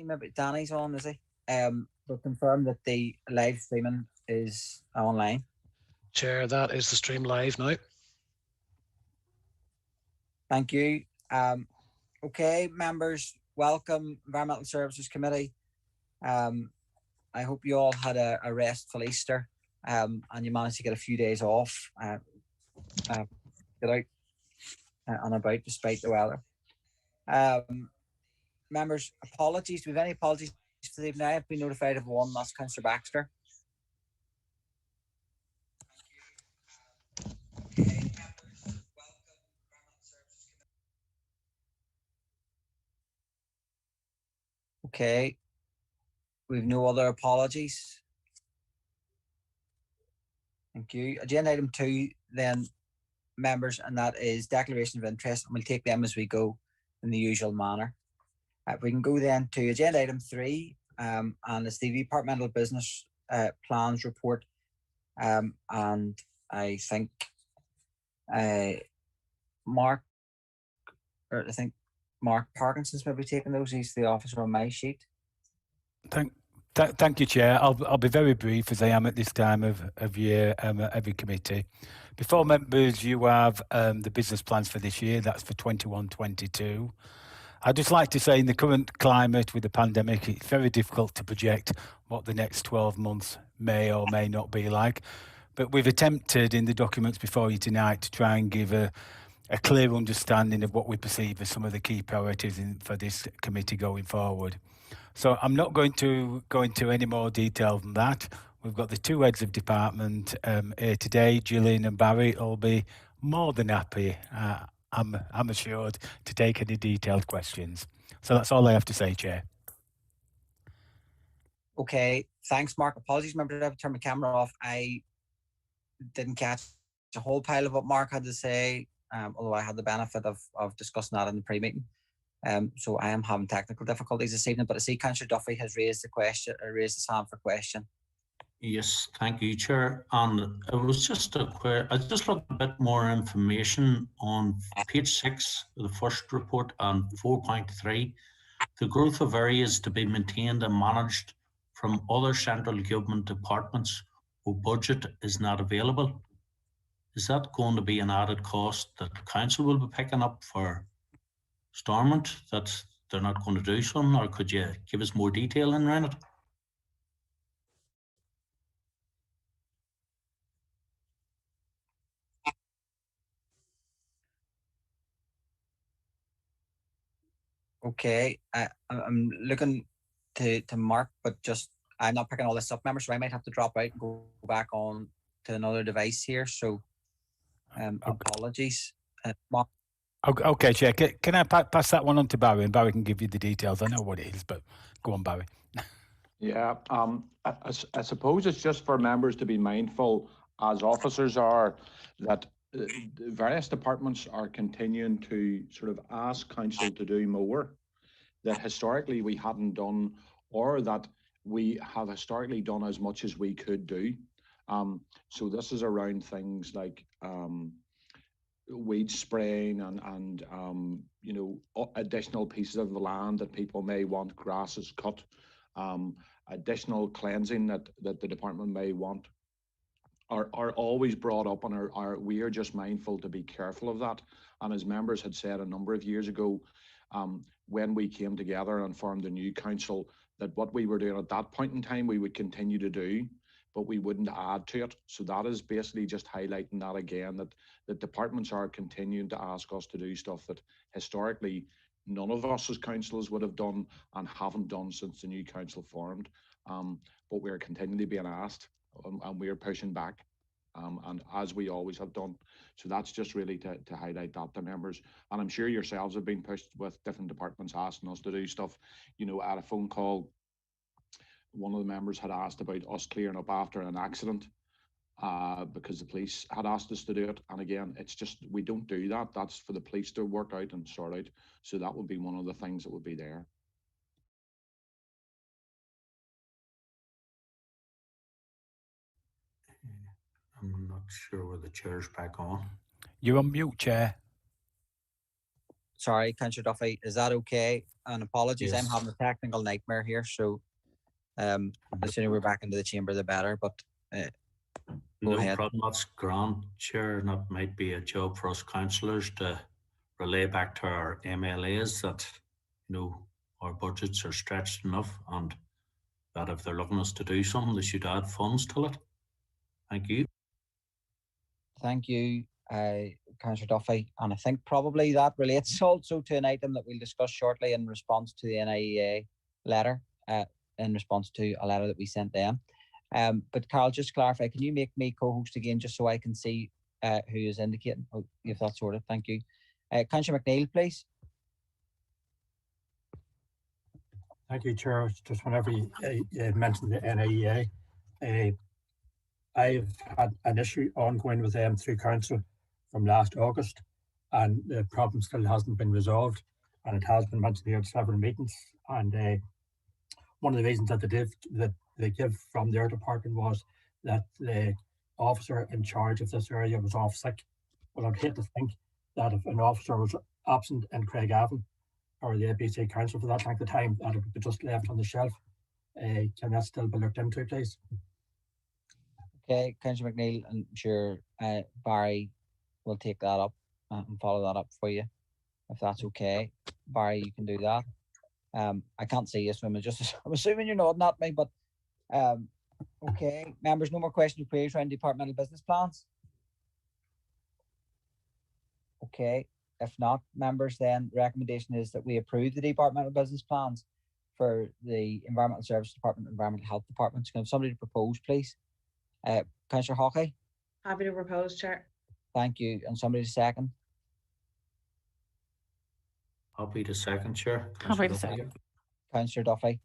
Maybe Danny's on, is he? We'll confirm that the live streaming is online. Chair, that is the stream live now. Thank you. Okay, members, welcome, Environmental Services Committee. I hope you all had a restful Easter and you managed to get a few days off, get out and about despite the weather. Members, apologies. Do we have any apologies for the evening? I have been notified of one, that's Councillor Baxter. Okay, we've no other apologies. Thank you. Agenda item 2 then, members, and that is declaration of interest, and we'll take them as we go in the usual manner. We can go then to agenda item 3, and it's the departmental business plans report, and I think Mark Parkinson's maybe taking those. He's the officer on my sheet. Thank you, Chair. I'll be very brief, as I am at this time of year at every committee. Before members, you have the business plans for this year. That's for 21-22. I'd just like to say, in the current climate with the pandemic, it's very difficult to project what the next 12 months may or may not be like. But we've attempted in the documents before you tonight to try and give a clear understanding of what we perceive as some of the key priorities for this committee going forward. So I'm not going to go into any more detail than that. We've got the two heads of department here today, Gillian and Barry. Will be more than happy, I'm assured, to take any detailed questions. So that's all I have to say, Chair. Okay, thanks, Mark. Apologies, remember to turn my camera off. I didn't catch a whole pile of what Mark had to say, although I had the benefit of discussing that in the pre-meeting. So I am having technical difficulties this evening, but I see Councillor Duffy has raised his hand for question. Yes, thank you, Chair. And it was just I just looked a bit more information on page 6 of the first report and 4.3. The growth of areas to be maintained and managed from other central government departments where budget is not available. Is that going to be an added cost that the council will be picking up for Stormont, that they're not going to do something, or could you give us more detail in around it? Okay, I'm looking to Mark, but just I'm not picking all this up, members, so I might have to drop out and go back on to another device here. So apologies, Mark. Okay, Chair. Can I pass that one on to Barry, and Barry can give you the details? I know what it is, but go on, Barry. Yeah, I suppose it's just for members to be mindful, as officers are, that various departments are continuing to sort of ask council to do more that historically we hadn't done, or that we have historically done as much as we could do. So this is around things like weed spraying and you know, additional pieces of the land that people may want grasses cut, additional cleansing that the department may want, are always brought up, and we are just mindful to be careful of that. And as members had said a number of years ago, when we came together and formed a new council, that what we were doing at that point in time we would continue to do, but we wouldn't add to it. So that is basically just highlighting that again, that the departments are continuing to ask us to do stuff that historically none of us as councillors would have done and haven't done since the new council formed. But we're continually being asked, and we're pushing back, and as we always have done. So that's just really to highlight that to members. And I'm sure yourselves have been pushed with different departments asking us to do stuff. You know, at a phone call, one of the members had asked about us clearing up after an accident because the police had asked us to do it. And again, it's just, we don't do that. That's for the police to work out and sort out. So that would be one of the things that would be there. I'm not sure where the chair's back on. You're on mute, Chair. sorry, Councillor Duffy, is that okay? And apologies, I'm Yes. having a technical nightmare here, so the sooner we're back into the chamber, the better. But Go No ahead. problem. That's grand, Chair. And that might be a job for us councillors to relay back to our MLAs that, our budgets are stretched enough and that if they're looking us to do something, they should add funds to it. Thank you. Thank you, Councillor Duffy. And I think probably that relates also to an item that we'll discuss shortly in response to the NIEA letter, in response to a letter that we sent them. But Carol, just to clarify, can you make me co-host again just so I can see who is indicating? Oh, if that's sorted, thank you. Councillor McNeil, please. Thank you, Chair. Just whenever you mentioned the NIEA, I've had an issue ongoing with them through council from last August, and the problem still hasn't been resolved. And it has been mentioned here at several meetings. And one of the reasons that they give from their department was that the officer in charge of this area was off sick. Well, I'd hate to think that if an officer was absent in Craigavon or the ABC Council for that length of time, that it would be just left on the shelf. Can that still be looked into, please? Okay, Councillor McNeil, I'm sure Barry will take that up and follow that up for you, if that's okay. Barry, you can do that. I can't see you, so I'm assuming you're nodding at me, but okay. Members, no more questions or queries around departmental business plans? Okay. If not, members, then the recommendation is that we approve the departmental business plans for the Environmental Services Department and Environmental Health Departments. Can I have somebody to propose, please? Councillor Hawkey? Happy to propose, Chair. Thank you. And somebody to second? Happy to second, Chair. Happy to second. Councillor Duffy.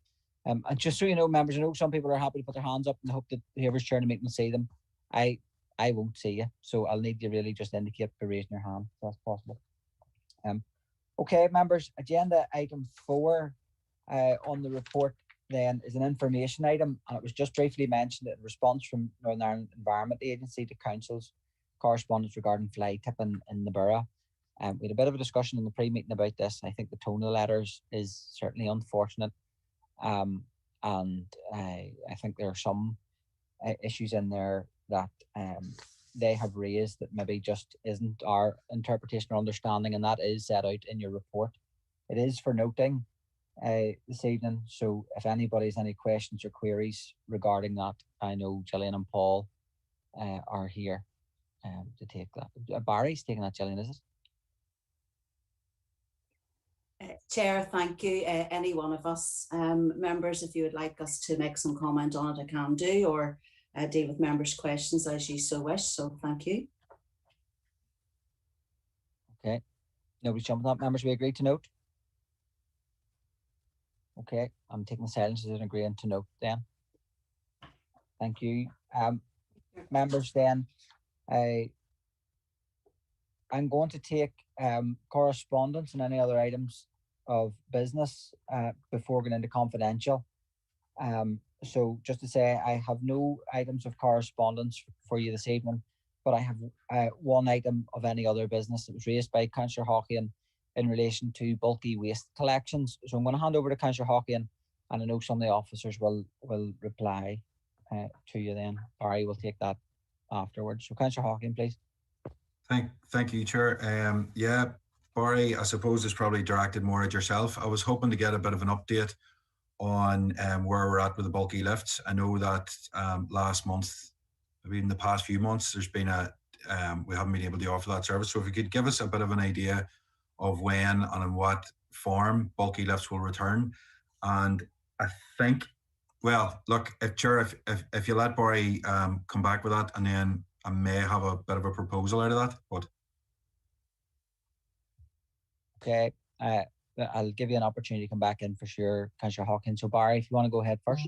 And just so you know, members, I know some people are happy to put their hands up and hope that whoever's trying to make them see them. I won't see you, so I'll need you really just indicate by raising your hand if that's possible. Okay, members, agenda item 4 on the report then is an information item, and it was just briefly mentioned in response from Northern Ireland Environment Agency to Council's correspondence regarding fly tipping in the Borough. We had a bit of a discussion in the pre-meeting about this. I think the tone of the letters is certainly unfortunate, and I think there are some issues in there that they have raised that maybe just isn't our interpretation or understanding, and that is set out in your report. It is for noting this evening, so if anybody has any questions or queries regarding that, I know Gillian and Paul are here to take that. Barry's taking that, Gillian, is it? Chair, thank you. Any one of us members, if you would like us to make some comment on it, I can do, or deal with members' questions as you so wish. So thank you. Okay. Nobody's jumping up. Members, we agree to note? Okay. I'm taking silence as an agreeing to note then. Thank you. Members, then, I'm going to take correspondence and any other items of business before going into confidential. So just to say, I have no items of correspondence for you this evening, but I have one item of any other business that was raised by Councillor Hawkey in relation to bulky waste collections. So I'm going to hand over to Councillor Hawkey, and I know some of the officers will reply to you then. Barry will take that afterwards. So Councillor Hawkey, please. Thank you, Chair. Yeah, Barry, I suppose it's probably directed more at yourself. I was hoping to get a bit of an update on where we're at with the bulky lifts. I know that last month, maybe in the past few months, there's been we haven't been able to offer that service. So if you could give us a bit of an idea of when and in what form bulky lifts will return. And I think, well, look, if you let Barry come back with that, and then I may have a bit of a proposal out of that. But okay, I'll give you an opportunity to come back in for sure, Councillor Hawkins. So Barry, if you want to go ahead first.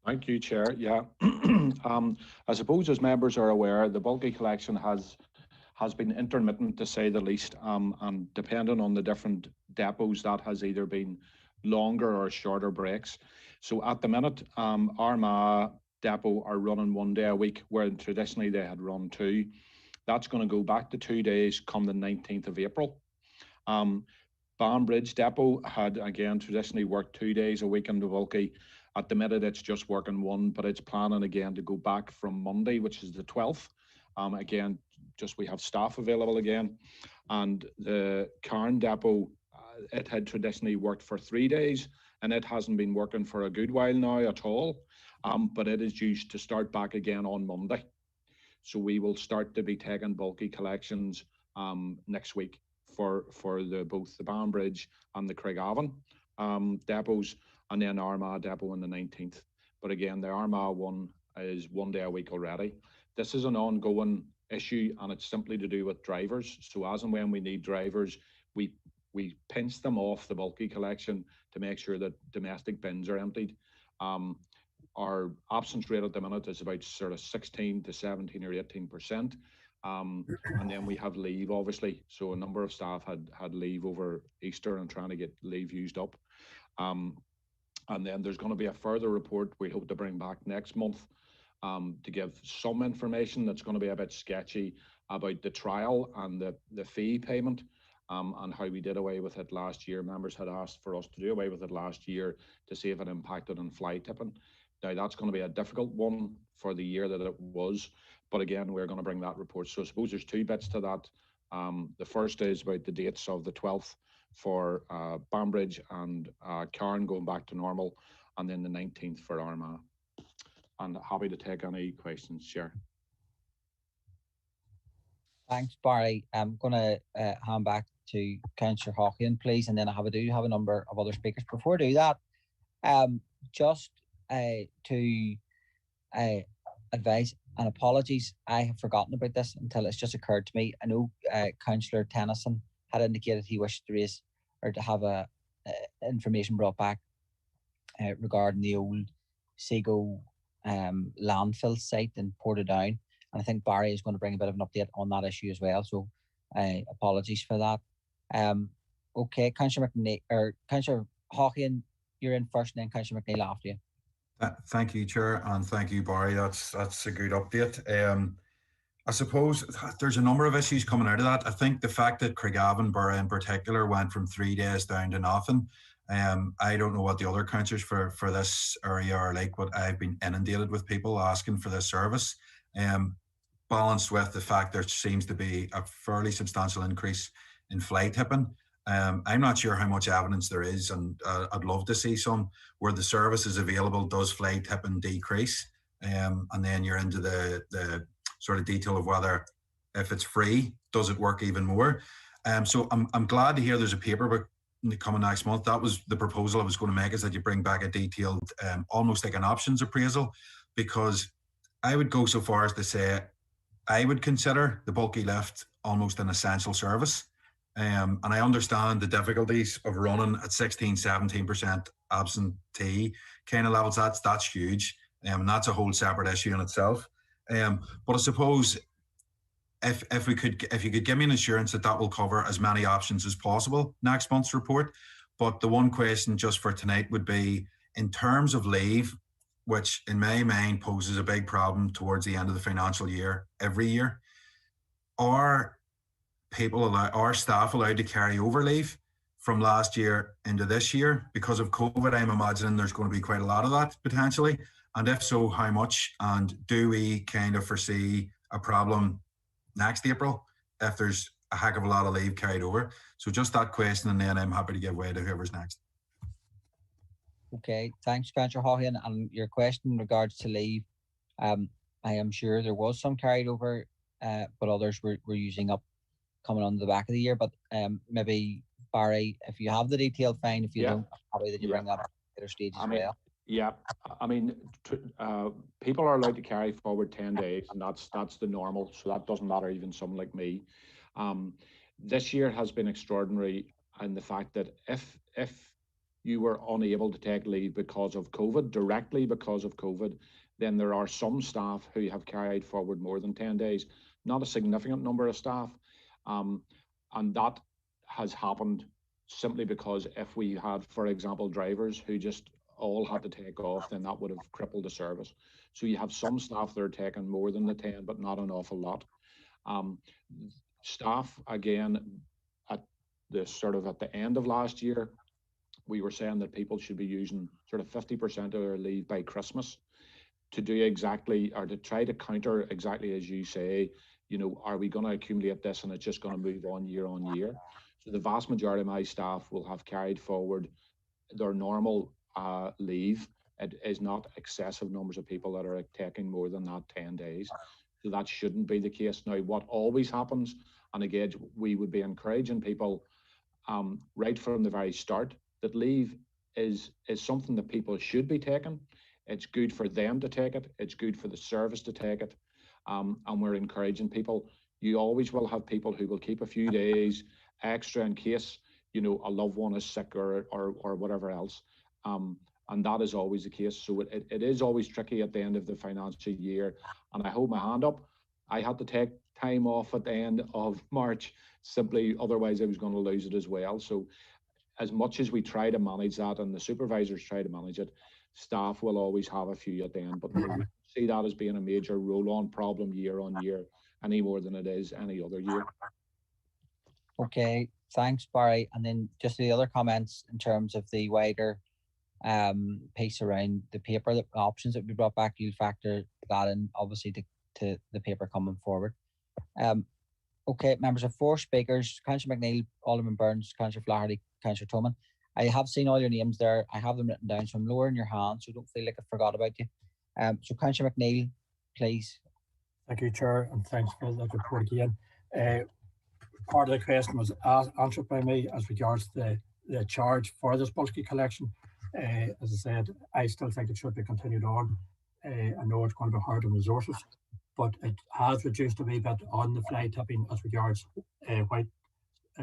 Thank you, Chair. Yeah, I suppose as members are aware, the bulky collection has been intermittent, to say the least, and depending on the different depots, that has either been longer or shorter breaks. So at the minute, Armagh depot are running 1 day a week, where traditionally they had run 2. That's going to go back to 2 days come the 19th of April. Banbridge depot had again traditionally worked 2 days a week in the bulky. At the minute, it's just working one, but it's planning again to go back from Monday, which is the 12th. Again, just we have staff available again. And the Cairn depot, it had traditionally worked for 3 days, and it hasn't been working for a good while now at all. But it is due to start back again on Monday. So we will start to be taking bulky collections next week for both the Banbridge and the Craigavon depots, and then Armagh depot on the 19th. But again, the Armagh one is 1 day a week already. This is an ongoing issue, and it's simply to do with drivers. So as and when we need drivers, we pinch them off the bulky collection to make sure that domestic bins are emptied. Our absence rate at the minute is about sort of 16 to 17 or 18%. And then we have leave, obviously. So a number of staff had leave over Easter and trying to get leave used up. And then there's going to be a further report we hope to bring back next month to give some information that's going to be a bit sketchy about the trial and the fee payment and how we did away with it last year. Members had asked for us to do away with it last year to see if it impacted on fly tipping. Now that's going to be a difficult one for the year that it was, but again, we're going to bring that report. So I suppose there's two bits to that. The first is about the dates of the 12th for Banbridge and Cairn going back to normal, and then the 19th for Armagh. And happy to take any questions, Chair. Thanks, Barry. I'm going to hand back to Councillor Hawkins, please, and then I do have a number of other speakers. Before I do that, just to advise and apologies, I have forgotten about this until it's just occurred to me. I know Councillor Tennyson had indicated he wished to raise or to have information brought back regarding the old Seago landfill site in Portadown, and I think Barry is going to bring a bit of an update on that issue as well. So apologies for that. Okay, Councillor McNeil or Councillor Hawkins, you're in first, and then Councillor McNeil after you. Thank you, Chair, and thank you, Barry. That's a good update. I suppose there's a number of issues coming out of that. I think the fact that Craigavon Borough in particular went from 3 days down to nothing. I don't know what the other councillors for this area are like, but I've been inundated with people asking for this service. Balanced with the fact there seems to be a fairly substantial increase in fly tipping. I'm not sure how much evidence there is, and I'd love to see some where the service is available. Does fly tipping decrease? And then you're into the sort of detail of whether, if it's free, does it work even more? So I'm glad to hear there's a paper coming next month. That was the proposal I was going to make, is that you bring back a detailed, almost like an options appraisal, because I would go so far as to say I would consider the bulky lift almost an essential service. And I understand the difficulties of running at 16, 17% absentee kind of levels. That's huge. And that's a whole separate issue in itself. But I suppose if you could give me an assurance that will cover as many options as possible next month's report. But the one question just for tonight would be, in terms of leave, which in my mind poses a big problem towards the end of the financial year every year, are staff allowed to carry over leave from last year into this year? Because of COVID, I'm imagining there's going to be quite a lot of that potentially. And if so, how much? And do we kind of foresee a problem next April if there's a heck of a lot of leave carried over? So just that question, and then I'm happy to give way to whoever's next. Okay, thanks, Councillor Hawkins. And your question in regards to leave, I am sure there was some carried over, but others were using up coming on the back of the year. But maybe, Barry, if you have the detail, fine. If you don't, probably that you bring that up at a later stage as well. Yeah, I mean, people are allowed to carry forward 10 days, and that's the normal. So that doesn't matter even someone like me. This year has been extraordinary in the fact that if you were unable to take leave because of COVID, directly because of COVID, then there are some staff who have carried forward more than 10 days, not a significant number of staff. And that has happened simply because if we had, for example, drivers who just all had to take off, then that would have crippled the service. So you have some staff that are taking more than the 10, but not an awful lot. Staff, again, the sort of at the end of last year, we were saying that people should be using sort of 50% of their leave by Christmas to do exactly, or to try to counter exactly as you say, you know, are we going to accumulate this and it's just going to move on year? So the vast majority of my staff will have carried forward their normal leave. It is not excessive numbers of people that are taking more than that 10 days. So that shouldn't be the case. Now, what always happens, and again, we would be encouraging people right from the very start, that leave is something that people should be taking. It's good for them to take it. It's good for the service to take it. And we're encouraging people. You always will have people who will keep a few days extra in case, you know, a loved one is sick or whatever else. And that is always the case. So it is always tricky at the end of the financial year. And I hold my hand up. I had to take time off at the end of March, simply otherwise I was going to lose it as well. So as much as we try to manage that and the supervisors try to manage it, staff will always have a few at the end. But we don't see that as being a major roll-on problem year on year any more than it is any other year. Okay, thanks, Barry. And then just the other comments in terms of the wider piece around the paper, the options that we brought back, you'll factor that in obviously to the paper coming forward. Okay, members of 4 speakers, Councillor McNeill, Alderman Burns, Councillor Flaherty, Councillor Toman. I have seen all your names there. I have them written down, so I'm lowering your hand, so don't feel like I forgot about you. So Councillor McNeill, please. Thank you, Chair, and thanks for that report again. Part of the question was answered by me as regards the charge for this bulky collection. As I said, I still think it should be continued on. I know it's going to be hard on resources, but it has reduced a wee bit on the fly tipping as regards white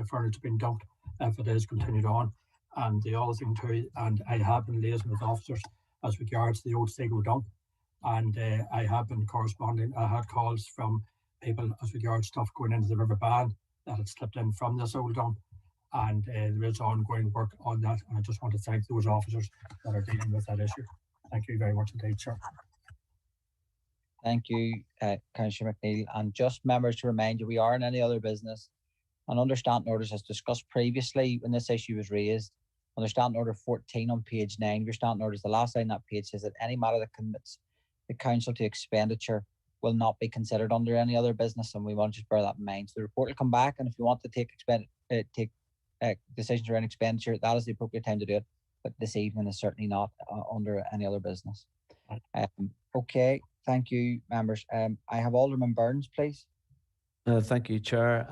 furniture being dumped if it is continued on. And the other thing too, and I have been liaising with officers as regards the old Sego dump, and I have been corresponding. I had calls from people as regards stuff going into the River Ban that had slipped in from this old dump, and there is ongoing work on that, and I just want to thank those officers that are dealing with that issue. Thank you very much indeed, sir. Thank you, Councillor McNeill. And just members to remind you, we are in any other business. And under standing orders, as discussed previously when this issue was raised, under standing order 14 on page 9 of your standing orders, the last line of that page says that any matter that commits the council to expenditure will not be considered under any other business, and we want to just bear that in mind. So the report will come back, and if you want to take decisions around expenditure, that is the appropriate time to do it. But this evening is certainly not under any other business. Okay, thank you, members. I have Alderman Burns, please. Thank you, Chair.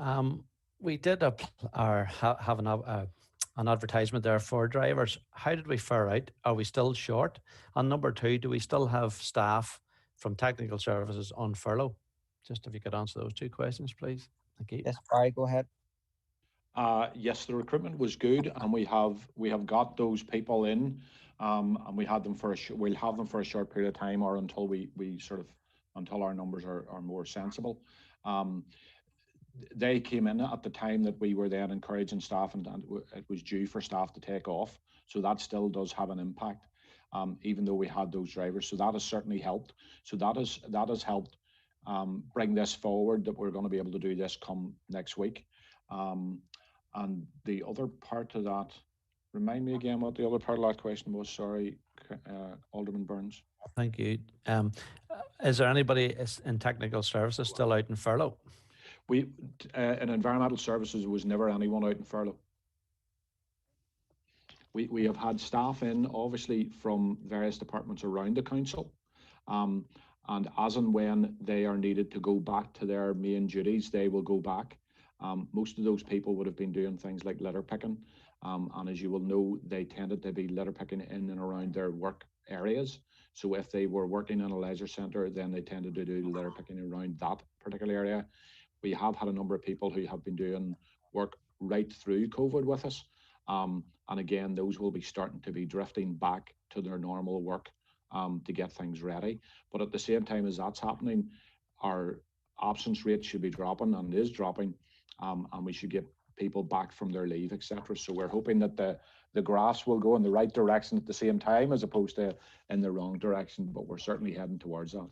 We did have an advertisement there for drivers. How did we fare out? Are we still short? And number 2, do we still have staff from technical services on furlough? Just if you could answer those 2 questions, please. Thank you. Yes, Barry, go ahead. Yes, the recruitment was good, and we have got those people in, and we had them for we'll have them for a short period of time, or until until our numbers are more sensible. They came in at the time that we were then encouraging staff, and it was due for staff to take off. So that still does have an impact, even though we had those drivers. So that has certainly helped. So that has helped bring this forward, that we're going to be able to do this come next week. And the other part of that, remind me again what the other part of that question was. Sorry, Alderman Burns. Thank you. Is there anybody in technical services still out in furlough? In environmental services, was never anyone out in furlough. We have had staff in, obviously, from various departments around the council, and as and when they are needed to go back to their main duties, they will go back. Most of those people would have been doing things like litter picking, and as you will know, they tended to be litter picking in and around their work areas. So if they were working in a leisure centre, then they tended to do litter picking around that particular area. We have had a number of people who have been doing work right through COVID with us. And again, those will be starting to be drifting back to their normal work to get things ready. But at the same time as that's happening, our absence rate should be dropping, and is dropping, and we should get people back from their leave, etc. So we're hoping that the graphs will go in the right direction at the same time, as opposed to in the wrong direction, but we're certainly heading towards that.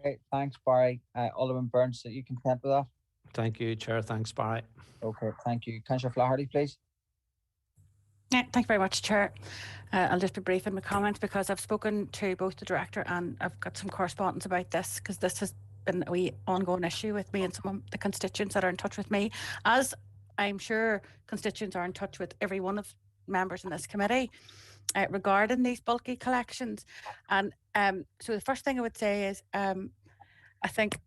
Okay, thanks, Barry. Alderman Burns, are you content with that? Thank you, Chair. Thanks, Barry. Okay, thank you. Councillor Flaherty, please. Yeah, thank you very much, Chair. I'll just be brief in my comments because I've spoken to both the Director and I've got some correspondence about this, because this has been a wee ongoing issue with me and some of the constituents that are in touch with me, as I'm sure constituents are in touch with every one of members in this committee regarding these bulky collections. And so the first thing I would say is I think,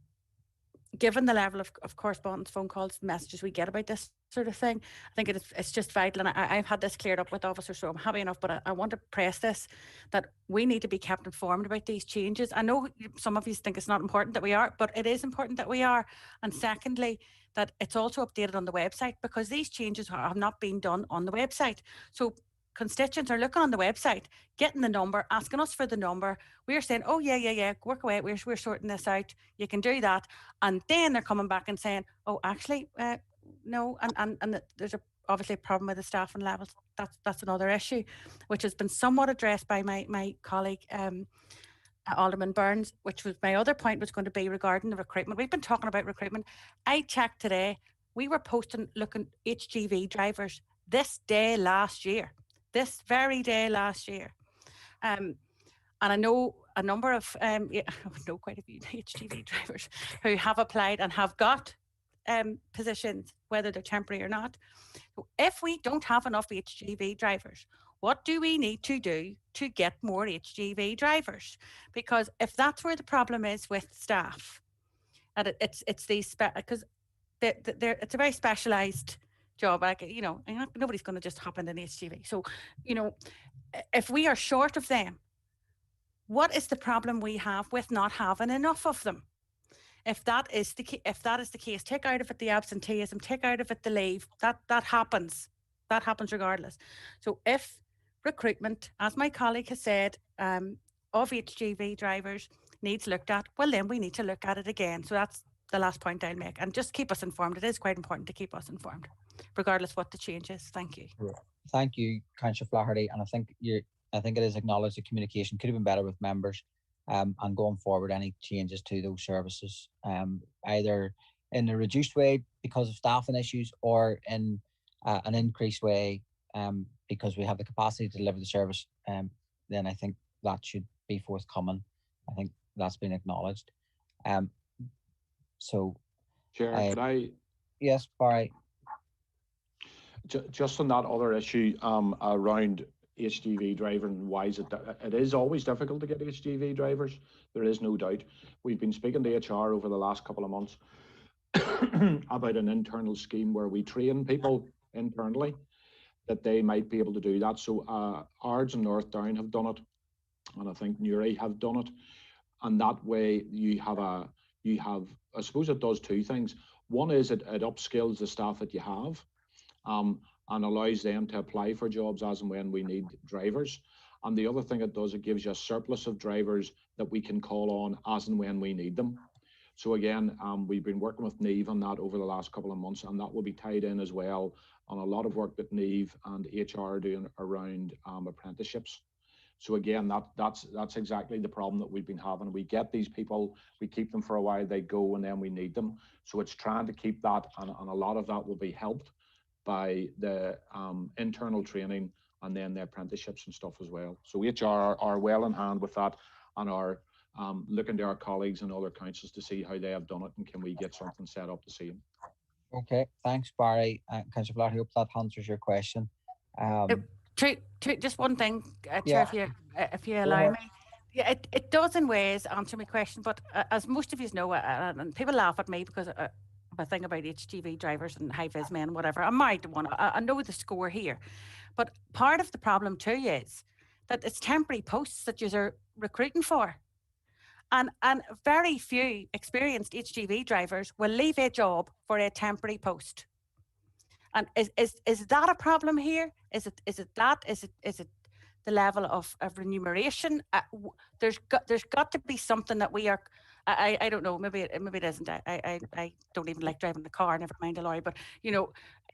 given the level of correspondence, phone calls, messages we get about this sort of thing, I think it's just vital. And I've had this cleared up with officers, so I'm happy enough, but I want to press this, that we need to be kept informed about these changes. I know some of you think it's not important that we are, but it is important that we are. And secondly, that it's also updated on the website, because these changes have not been done on the website. So constituents are looking on the website, getting the number, asking us for the number. We're saying, oh yeah, work away, we're sorting this out, you can do that. And then they're coming back and saying, oh, actually, no, and there's obviously a problem with the staffing levels. That's another issue, which has been somewhat addressed by my colleague, Alderman Burns, which was my other point, was going to be regarding the recruitment. We've been talking about recruitment. I checked today, we were posting looking HGV drivers this very day last year. And I know a number of, I know quite a few HGV drivers who have applied and have got positions, whether they're temporary or not. So if we don't have enough HGV drivers, what do we need to do to get more HGV drivers? Because if that's where the problem is with staff, and it's these, because it's a very specialised job, like, you know, nobody's going to just hop in an HGV. So, you know, if we are short of them, what is the problem we have with not having enough of them? If that is the case, take out of it the absenteeism, take out of it the leave. That happens regardless. So if recruitment, as my colleague has said, of HGV drivers needs looked at, well, then we need to look at it again. So that's the last point I'll make, and just keep us informed. It is quite important to keep us informed, regardless what the change is. Thank you. Thank you, Councillor Flaherty, and I think it is acknowledged that communication could have been better with members, and going forward, any changes to those services, either in a reduced way because of staffing issues, or in an increased way because we have the capacity to deliver the service, then I think that should be forthcoming. I think that's been acknowledged. So, Chair, could I? Yes, Barry. Just on that other issue around HGV driving, and why is it is always difficult to get HGV drivers. There is no doubt. We've been speaking to HR over the last couple of months about an internal scheme where we train people internally that they might be able to do that. So Ards and North Down have done it, and I think Newry have done it. And that way you have, I suppose it does two things. One is it upskills the staff that you have, and allows them to apply for jobs as and when we need drivers. And the other thing it does, it gives you a surplus of drivers that we can call on as and when we need them. So again, we've been working with Neve on that over the last couple of months, and that will be tied in as well on a lot of work that Neve and HR are doing around apprenticeships. So again, that's exactly the problem that we've been having. We get these people, we keep them for a while, they go, and then we need them. So it's trying to keep that, and a lot of that will be helped by the internal training and then the apprenticeships and stuff as well. So HR are well in hand with that, and are looking to our colleagues and other councils to see how they have done it, and can we get something set up the same. Okay, thanks, Barry. Councillor Black, I hope that answers your question. Just one thing, Yeah. Chair, if you allow me. Yeah, it does in ways answer my question, but as most of you know, and people laugh at me because I think about HGV drivers and high-vis men, whatever. I'm married to one. I know the score here. But part of the problem too is that it's temporary posts that you're recruiting for. And very few experienced HGV drivers will leave a job for a temporary post. And is that a problem here? Is it the level of remuneration? There's got to be something that we are. I don't know. Maybe it isn't. I don't even like driving the car. Never mind a lorry. But you know,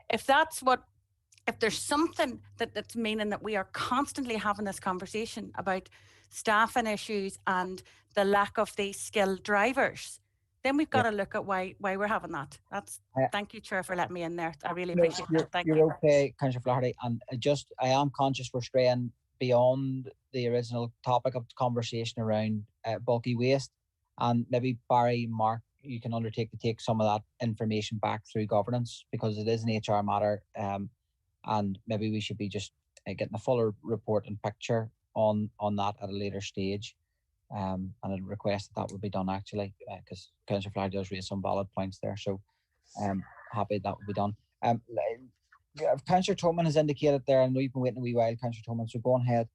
if there's something that's meaning that we are constantly having this conversation about staffing issues and the lack of these skilled drivers, then we've got to look at why we're having that. That's thank you, Chair, for letting me in there. I really No, appreciate that. Thank you're you. okay, Councillor Flaherty, and I am conscious we're straying beyond the original topic of the conversation around bulky waste, and maybe Barry, Mark, you can undertake to take some of that information back through governance, because it is an HR matter, and maybe we should be just getting a fuller report and picture on that at a later stage. And I'd request that would be done actually, because Councillor Flaherty does raise some valid points there. So happy that would be done. Councillor Toman has indicated there, and we've been waiting a wee while, Councillor Toman, so go on ahead.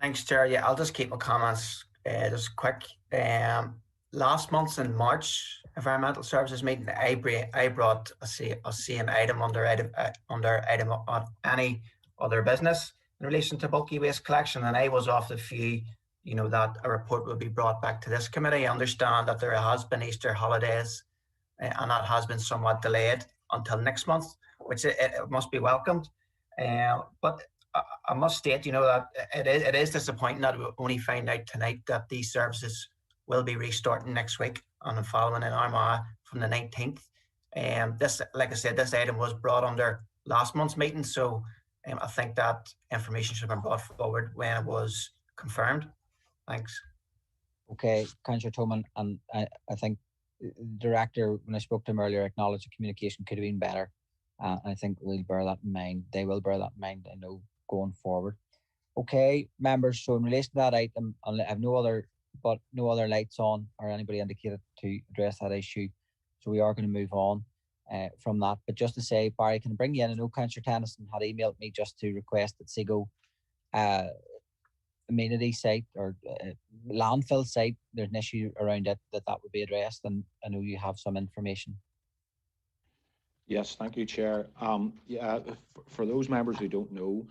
Thanks, Chair. Yeah, I'll just keep my comments just quick. Last month in March Environmental Services meeting, I brought a same item under item on any other business in relation to bulky waste collection, and I was of the view, that a report will be brought back to this committee. I understand that there has been Easter holidays, and that has been somewhat delayed until next month, which it must be welcomed. But I must state, that it is disappointing that we only find out tonight that these services will be restarting next week and following in Armagh from the 19th. This, like I said, this item was brought under last month's meeting, so I think that information should have been brought forward when it was confirmed. Thanks. Okay, Councillor Toman, and I think the Director, when I spoke to him earlier, acknowledged the communication could have been better. I think we'll bear that in mind. They will bear that in mind, I know, going forward. Okay, members, so in relation to that item, I have no other lights on or anybody indicated to address that issue. So we are going to move on from that. But just to say, Barry, can I bring you in? I know Councillor Tennyson had emailed me just to request that Seago amenity site or landfill site, there's an issue around it, that would be addressed, and I know you have some information. Yes, thank you, Chair. Yeah, for those members who don't know,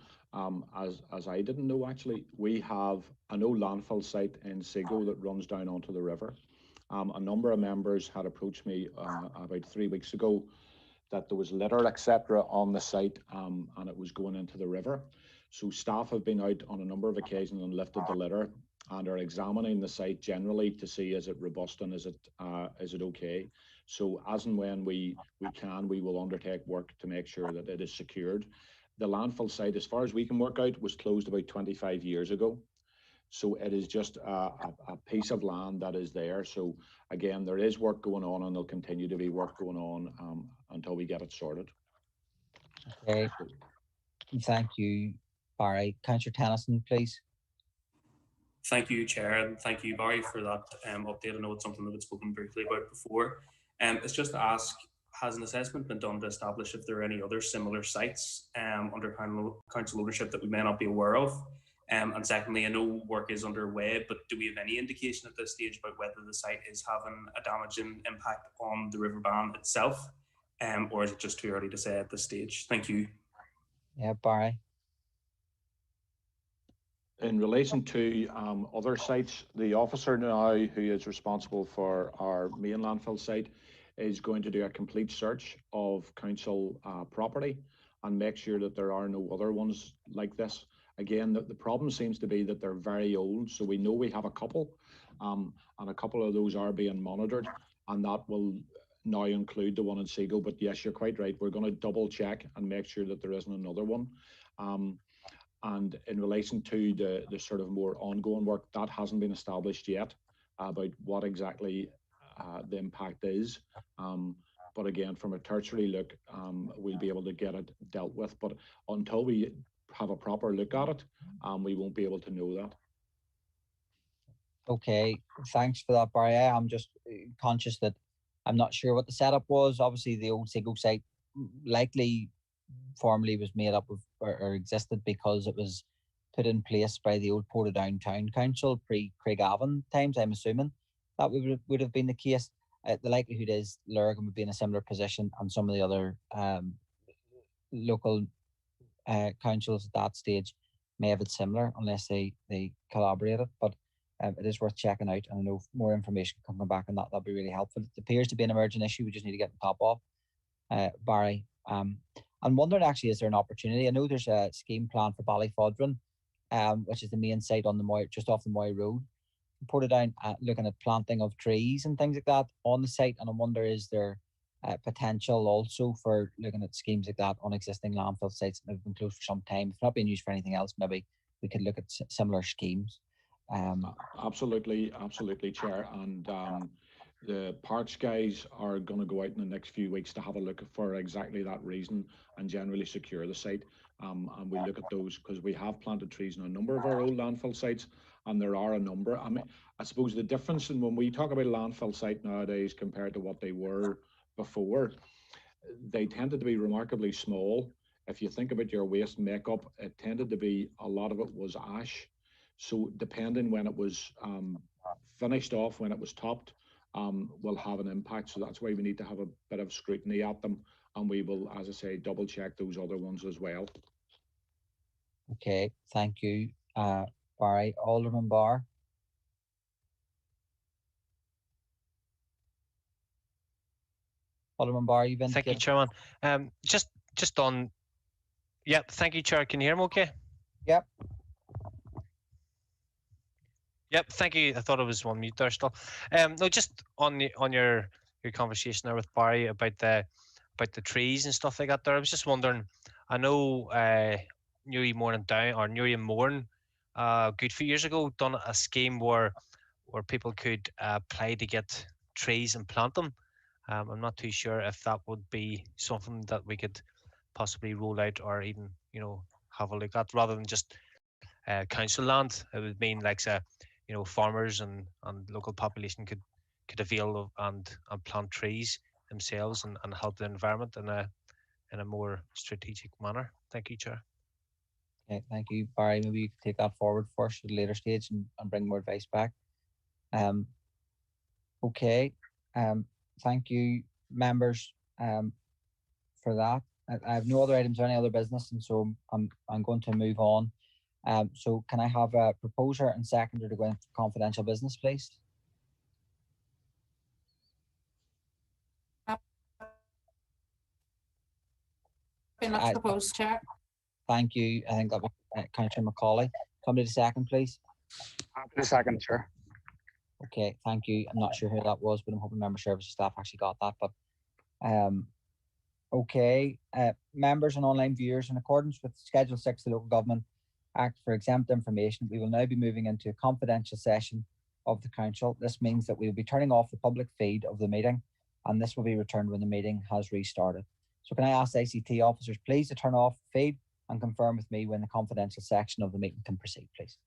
as I didn't know actually, we have an old landfill site in Seago that runs down onto the river. A number of members had approached me about 3 weeks ago that there was litter, etc., on the site, and it was going into the river. So staff have been out on a number of occasions and lifted the litter and are examining the site generally to see, is it robust and is it okay. So as and when we can, we will undertake work to make sure that it is secured. The landfill site, as far as we can work out, was closed about 25 years ago. So it is just a piece of land that is there. So again, there is work going on, and there'll continue to be work going on until we get it sorted. Okay, thank you, Barry. Councillor Tennyson, please. Thank you, Chair, and thank you, Barry, for that update. I know it's something that we've spoken briefly about before. It's just to ask, has an assessment been done to establish if there are any other similar sites under council ownership that we may not be aware of? And secondly, I know work is underway, but do we have any indication at this stage about whether the site is having a damaging impact on the river band itself, or is it just too early to say at this stage? Thank you. Yeah, Barry. In relation to other sites, the officer now who is responsible for our main landfill site is going to do a complete search of council property and make sure that there are no other ones like this. Again, the problem seems to be that they're very old, so we know we have a couple, and a couple of those are being monitored, and that will now include the one in Seago. But yes, you're quite right. We're going to double check and make sure that there isn't another one. And in relation to the sort of more ongoing work, that hasn't been established yet about what exactly the impact is. But again, from a tertiary look, we'll be able to get it dealt with. But until we have a proper look at it, we won't be able to know that. Okay, thanks for that, Barry. I'm just conscious that I'm not sure what the setup was. Obviously, the old Seago site likely formerly was made up of or existed because it was put in place by the old Portadown Town Council pre-Craigavon times. I'm assuming that would have been the case. The likelihood is Lurgan would be in a similar position, and some of the other local councils at that stage may have it similar unless they collaborated. But it is worth checking out, and I know more information can come back on that. That'd be really helpful. It appears to be an emergent issue. We just need to get on top of. Barry, I'm wondering actually, is there an opportunity? I know there's a scheme plan for Ballyfodrin, which is the main site on the Moy, just off the Moy Road. reported down looking at planting of trees and things like that on the site, and I wonder, is there potential also for looking at schemes like that on existing landfill sites that have been closed for some time? If not being used for anything else, maybe we could look at similar schemes. Absolutely, Chair. And the parks guys are going to go out in the next few weeks to have a look for exactly that reason and generally secure the site. And we look at those because we have planted trees in a number of our old landfill sites, and there are a number. I mean, I suppose the difference in when we talk about a landfill site nowadays compared to what they were before, they tended to be remarkably small. If you think about your waste makeup, it tended to be, a lot of it was ash. So depending when it was finished off, when it was topped, will have an impact. So that's why we need to have a bit of scrutiny at them. And we will, as I say, double check those other ones as well. Okay, thank you, Barry. Alderman Barr. Alderman Barr, you've been. Thank you, Chairman. Just on. Yep. Thank you, Chair. Can you hear me? Okay. Yep. Yep. Thank you. I thought I was on mute there still. No, just on your conversation there with Barry about the trees and stuff like that. There, I was just wondering. I know Newry Morning Down or Newry and Morn, a good few years ago, done a scheme where people could apply to get trees and plant them. I'm not too sure if that would be something that we could possibly roll out or even, have a look at, rather than just council land. It would mean like, farmers and local population could avail of and plant trees themselves and help the environment in a more strategic manner. Thank you, Chair. Okay, thank you, Barry. Maybe you could take that forward first at a later stage and bring more advice back. Okay. Thank you, members, for that. I have no other items or any other business, and so I'm going to move on. So can I have a proposer and seconder to go into confidential business, please? That's proposed, Chair. Thank you. I think that was Councillor Macaulay. Somebody to second, please. Happy to second, Chair. Okay, thank you. I'm not sure who that was, but I'm hoping member services staff actually got that. But okay, members and online viewers, in accordance with Schedule 6 of the Local Government Act for exempt information, we will now be moving into a confidential session of the council. This means that we will be turning off the public feed of the meeting, and this will be returned when the meeting has restarted. So can I ask ICT officers please to turn off the feed and confirm with me when the confidential section of the meeting can proceed, please.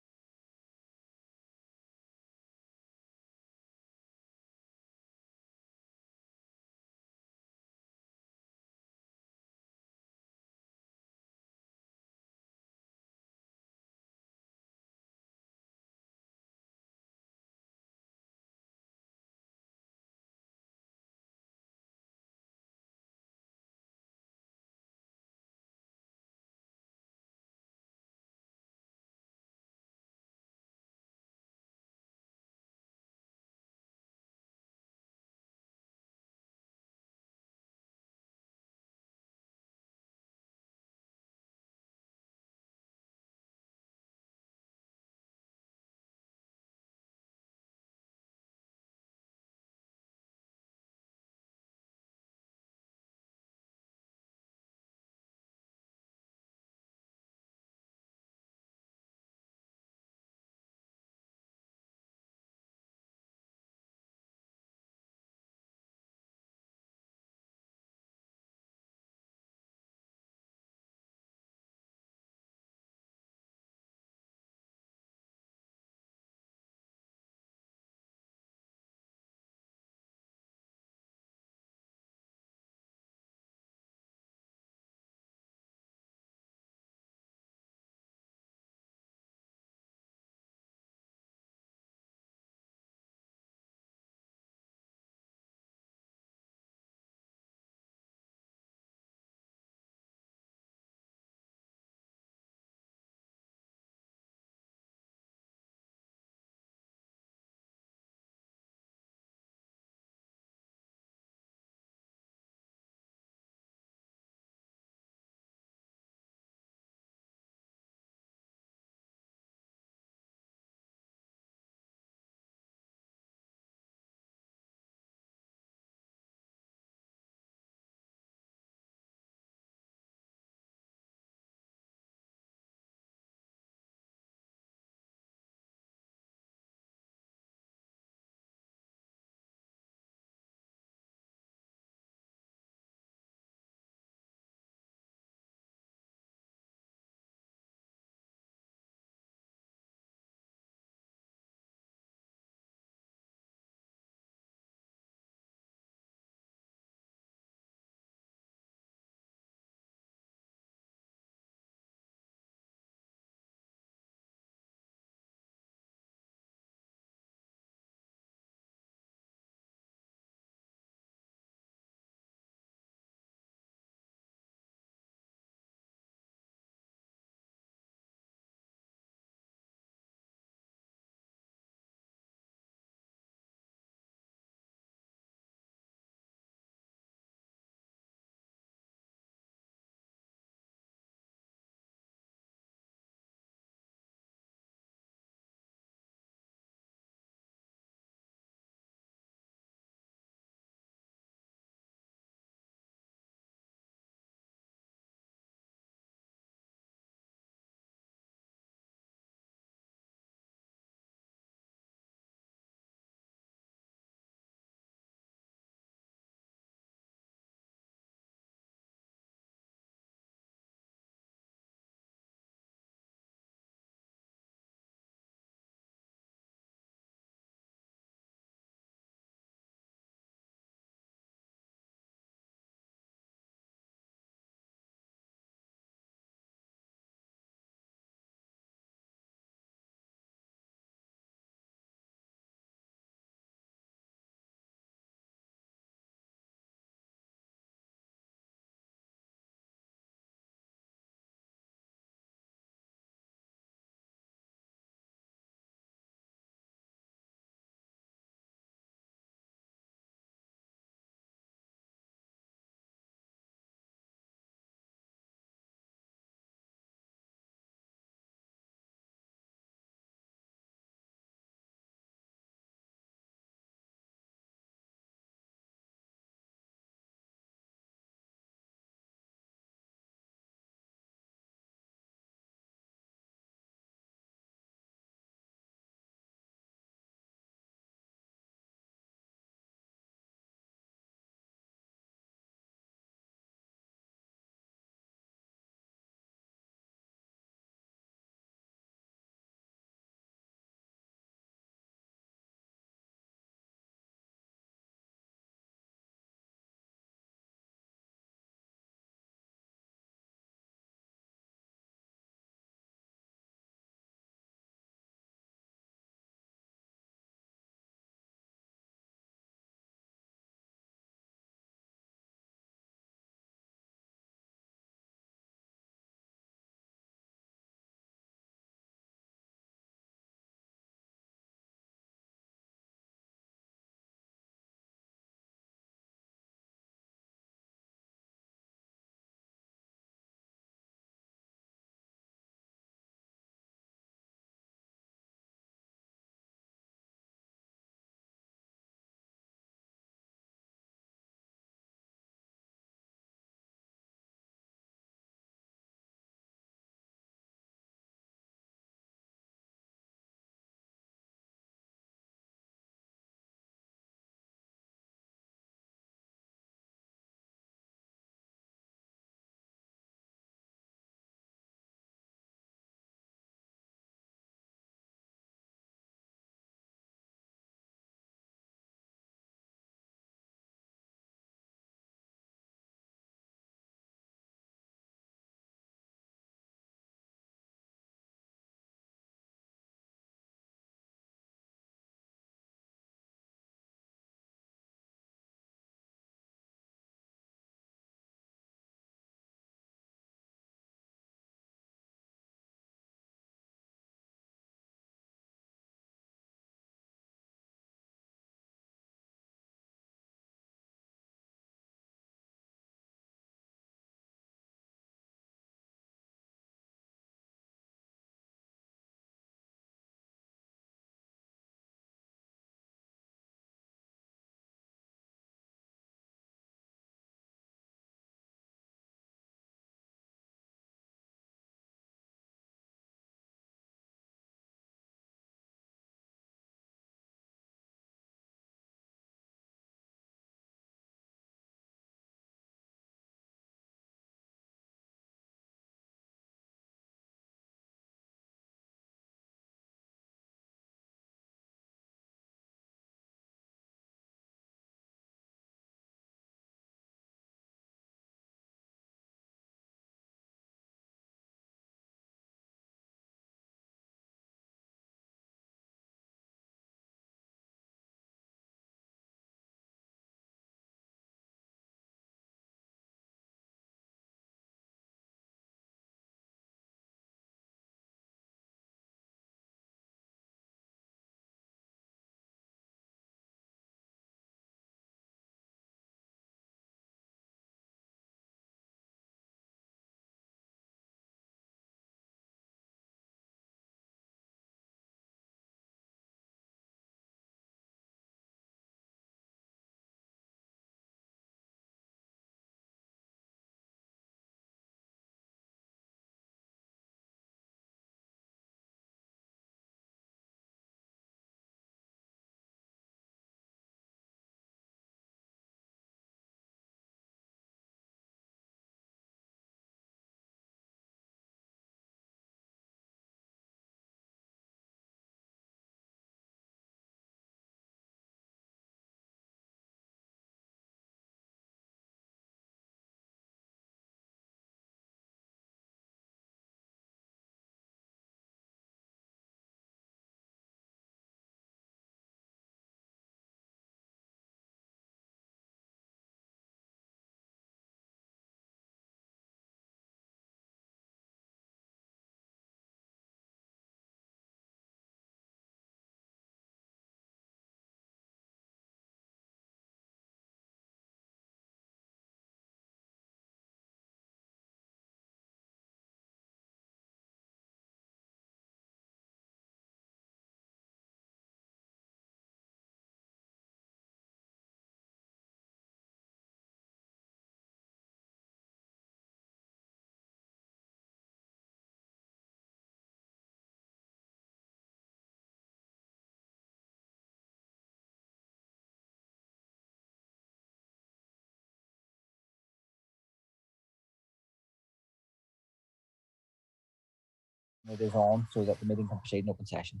those on so that the meeting can proceed in open session.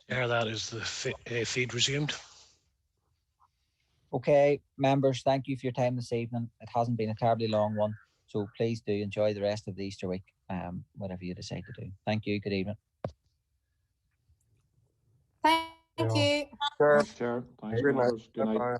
Chair, that is the feed resumed. Okay, members, thank you for your time this evening. It hasn't been a terribly long one, so please do enjoy the rest of the Easter week, whatever you decide to do. Thank you. Good evening. Thank you. Thanks, Chair. Thanks, members. Good night.